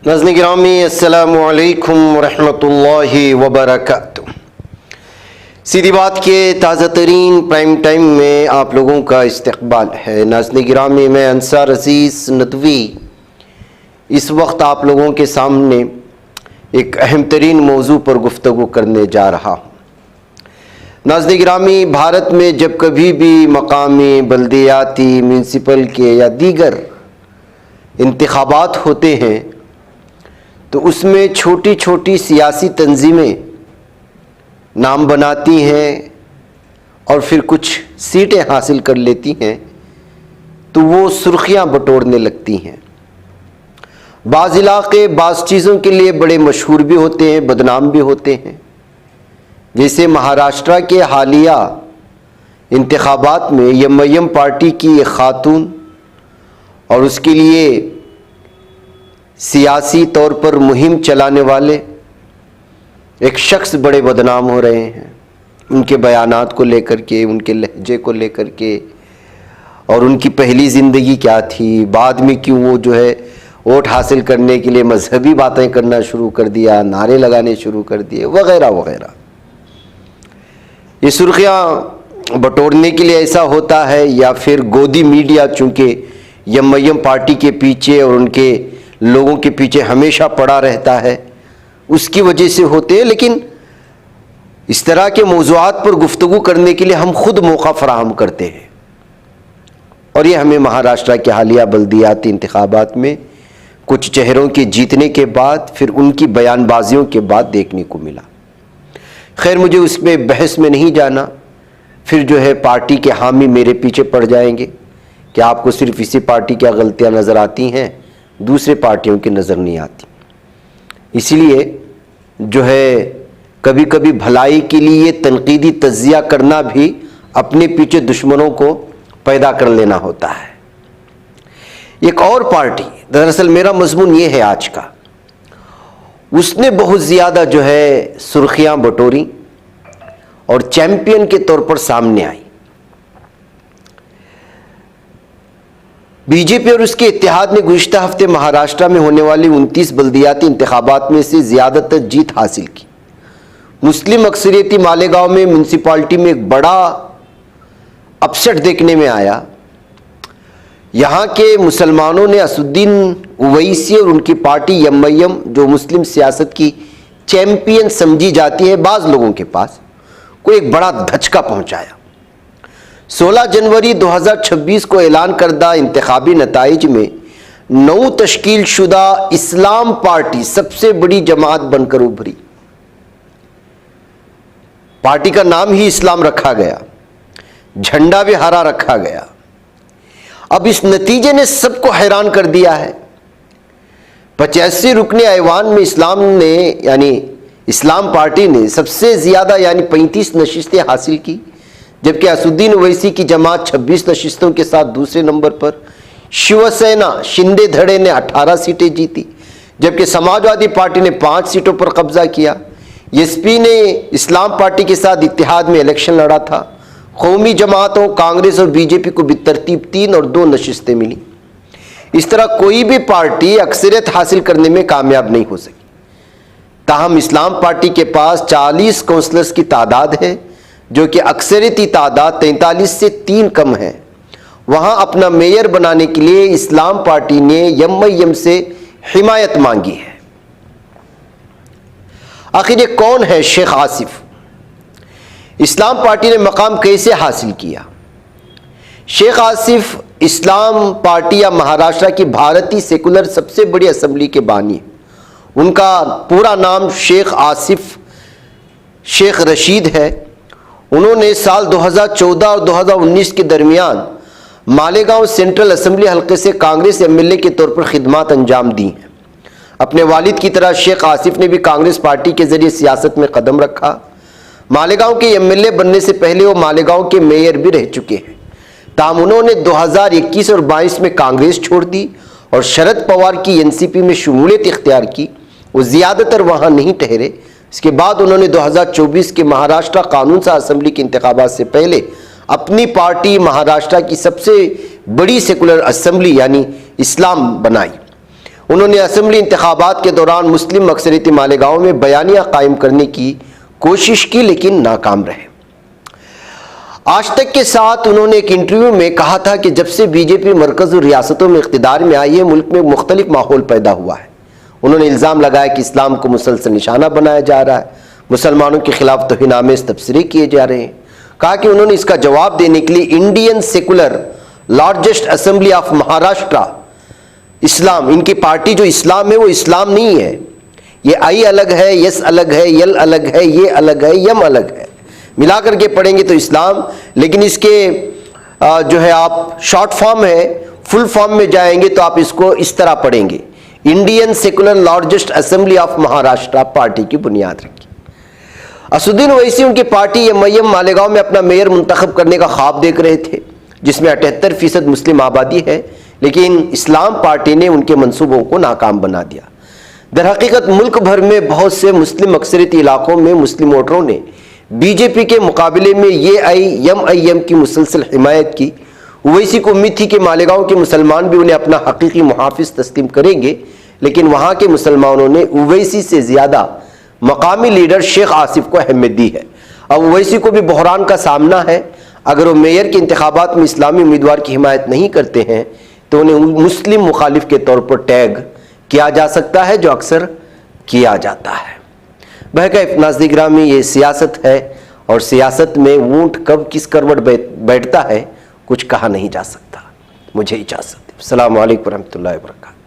ناظرین گرامی السلام علیکم ورحمۃ اللہ وبرکاتہ۔ سیدھی بات کے تازہ ترین پرائم ٹائم میں آپ لوگوں کا استقبال ہے۔ ناظرین گرامی، میں انصار عزیز ندوی اس وقت آپ لوگوں کے سامنے ایک اہم ترین موضوع پر گفتگو کرنے جا رہا ہوں۔ ناظرین گرامی، بھارت میں جب کبھی بھی مقامی، بلدیاتی، میونسپل کے یا دیگر انتخابات ہوتے ہیں تو اس میں چھوٹی چھوٹی سیاسی تنظیمیں نام بناتی ہیں اور پھر کچھ سیٹیں حاصل کر لیتی ہیں تو وہ سرخیاں بٹورنے لگتی ہیں۔ بعض علاقے بعض چیزوں کے لیے بڑے مشہور بھی ہوتے ہیں، بدنام بھی ہوتے ہیں، جیسے مہاراشٹرا کے حالیہ انتخابات میں ایم پارٹی کی ایک خاتون اور اس کے لیے سیاسی طور پر مہم چلانے والے ایک شخص بڑے بدنام ہو رہے ہیں، ان کے بیانات کو لے کر کے، ان کے لہجے کو لے کر کے، اور ان کی پہلی زندگی کیا تھی، بعد میں کیوں وہ ووٹ حاصل کرنے کے لیے مذہبی باتیں کرنا شروع کر دیا، نعرے لگانے شروع کر دیے، وغیرہ وغیرہ۔ یہ سرخیاں بٹورنے کے لیے ایسا ہوتا ہے، یا پھر گودی میڈیا چونکہ ایم پارٹی کے پیچھے اور ان کے لوگوں کے پیچھے ہمیشہ پڑا رہتا ہے، اس کی وجہ سے ہوتے ہیں۔ لیکن اس طرح کے موضوعات پر گفتگو کرنے کے لیے ہم خود موقع فراہم کرتے ہیں، اور یہ ہمیں مہاراشٹرا کے حالیہ بلدیاتی انتخابات میں کچھ چہروں کے جیتنے کے بعد پھر ان کی بیان بازیوں کے بعد دیکھنے کو ملا۔ خیر، مجھے اس میں بحث میں نہیں جانا، پھر پارٹی کے حامی میرے پیچھے پڑ جائیں گے کہ آپ کو صرف اسی پارٹی کی غلطیاں نظر آتی ہیں، دوسرے پارٹیوں کی نظر نہیں آتی۔ اسی لیے کبھی کبھی بھلائی کے لیے تنقیدی تجزیہ کرنا بھی اپنے پیچھے دشمنوں کو پیدا کر لینا ہوتا ہے۔ ایک اور پارٹی، دراصل میرا مضمون یہ ہے آج کا، اس نے بہت زیادہ سرخیاں بٹوری اور چیمپئن کے طور پر سامنے آئی۔ بی جے پی اور اس کے اتحاد نے گزشتہ ہفتے مہاراشٹرا میں ہونے والی 29 بلدیاتی انتخابات میں سے زیادہ تر جیت حاصل کی۔ مسلم اکثریتی مالیگاؤں میں میونسپلٹی میں ایک بڑا اپسٹ دیکھنے میں آیا۔ یہاں کے مسلمانوں نے اسدالدین اویسی اور ان کی پارٹی ایم جو مسلم سیاست کی چیمپئن سمجھی جاتی ہے بعض لوگوں کے پاس، کو ایک بڑا دھچکا پہنچایا۔ 16 جنوری 2026 کو اعلان کردہ انتخابی نتائج میں نو تشکیل شدہ اسلام پارٹی سب سے بڑی جماعت بن کر ابھری۔ پارٹی کا نام ہی اسلام رکھا گیا، جھنڈا بھی ہرا رکھا گیا۔ اب اس نتیجے نے سب کو حیران کر دیا ہے۔ 85 رکن ایوان میں اسلام پارٹی نے سب سے زیادہ 35 نشستیں حاصل کی، جبکہ اسدالدین اویسی کی جماعت 26 نشستوں کے ساتھ دوسرے نمبر پر۔ شیو سینا شندے دھڑے نے 18 سیٹیں جیتی، جبکہ سماجوادی پارٹی نے 5 سیٹوں پر قبضہ کیا۔ ایس پی نے اسلام پارٹی کے ساتھ اتحاد میں الیکشن لڑا تھا۔ قومی جماعتوں کانگریس اور بی جے پی کو بالترتیب 3 اور 2 نشستیں ملی۔ اس طرح کوئی بھی پارٹی اکثریت حاصل کرنے میں کامیاب نہیں ہو سکی۔ تاہم اسلام پارٹی کے پاس 40 کونسلرز کی تعداد ہے، جو کہ اکثریتی تعداد 43 سے 3 کم ہے۔ وہاں اپنا میئر بنانے کے لیے اسلام پارٹی نے ایم سے حمایت مانگی ہے۔ آخر یہ کون ہے شیخ آصف؟ اسلام پارٹی نے مقام کیسے حاصل کیا؟ شیخ آصف اسلام پارٹی یا مہاراشٹرا کی بھارتی سیکولر سب سے بڑی اسمبلی کے بانی ہیں۔ ان کا پورا نام شیخ آصف شیخ رشید ہے۔ انہوں نے سال 2014 اور 2019 کے درمیان مالیگاؤں سینٹرل اسمبلی حلقے سے کانگریس ایم ایل اے کے طور پر خدمات انجام دی ہیں۔ اپنے والد کی طرح شیخ آصف نے بھی کانگریس پارٹی کے ذریعے سیاست میں قدم رکھا۔ مالیگاؤں کے ایم ایل اے بننے سے پہلے وہ مالیگاؤں کے میئر بھی رہ چکے ہیں۔ تاہم انہوں نے 2021 اور 22 میں کانگریس چھوڑ دی اور شرد پوار کی این سی پی میں شمولیت اختیار کی۔ وہ زیادہ تر وہاں نہیں ٹھہرے۔ اس کے بعد انہوں نے 2024 کے مہاراشٹرا قانون ساز اسمبلی کے انتخابات سے پہلے اپنی پارٹی مہاراشٹرا کی سب سے بڑی سیکولر اسمبلی اسلام بنائی۔ انہوں نے اسمبلی انتخابات کے دوران مسلم اکثریتی مالیگاؤں میں بیانیہ قائم کرنے کی کوشش کی لیکن ناکام رہے۔ آج تک کے ساتھ انہوں نے ایک انٹرویو میں کہا تھا کہ جب سے بی جے پی مرکز اور ریاستوں میں اقتدار میں آئی ہے، ملک میں مختلف ماحول پیدا ہوا ہے۔ انہوں نے الزام لگایا کہ اسلام کو مسلسل نشانہ بنایا جا رہا ہے، مسلمانوں کے خلاف توہین آمیز تبصرے کیے جا رہے ہیں۔ کہا کہ انہوں نے اس کا جواب دینے کے لیے Indian secular largest assembly of Maharashtra اسلام، ان کی پارٹی جو اسلام ہے وہ اسلام نہیں ہے، یہ آئی الگ ہے، یس الگ ہے، یل الگ ہے، یہ الگ ہے، یم الگ ہے، ملا کر کے پڑھیں گے تو اسلام، لیکن اس کے جو ہے آپ شارٹ فارم ہے، فل فارم میں جائیں گے تو آپ اس کو اس طرح پڑھیں گے، Indian secular largest assembly of Maharashtra party کی بنیاد رکھی۔ اسد الدین اویسی ان کی پارٹی ایم مالیگاؤں میں اپنا میئر منتخب کرنے کا خواب دیکھ رہے تھے، جس میں 78% مسلم آبادی ہے، لیکن اسلام پارٹی نے ان کے منصوبوں کو ناکام بنا دیا۔ در حقیقت ملک بھر میں بہت سے مسلم اکثریتی علاقوں میں مسلم ووٹروں نے بی جے پی کے مقابلے میں ایم کی مسلسل حمایت کی۔ اویسی کو امید تھی کہ مالیگاؤں کے مسلمان بھی انہیں اپنا حقیقی محافظ تسلیم کریں گے، لیکن وہاں کے مسلمانوں نے اویسی سے زیادہ مقامی لیڈر شیخ آصف کو اہمیت دی ہے۔ اب اویسی کو بھی بحران کا سامنا ہے۔ اگر وہ میئر کے انتخابات میں اسلامی امیدوار کی حمایت نہیں کرتے ہیں تو انہیں مسلم مخالف کے طور پر ٹیگ کیا جا سکتا ہے، جو اکثر کیا جاتا ہے۔ بہرکیف ناظرین گرامی، یہ سیاست ہے، اور سیاست میں اونٹ کب کس کروٹ بیٹھتا ہے کچھ کہا نہیں جا سکتا۔ مجھے اجازت۔ السلام علیکم ورحمۃ اللہ وبرکاتہ۔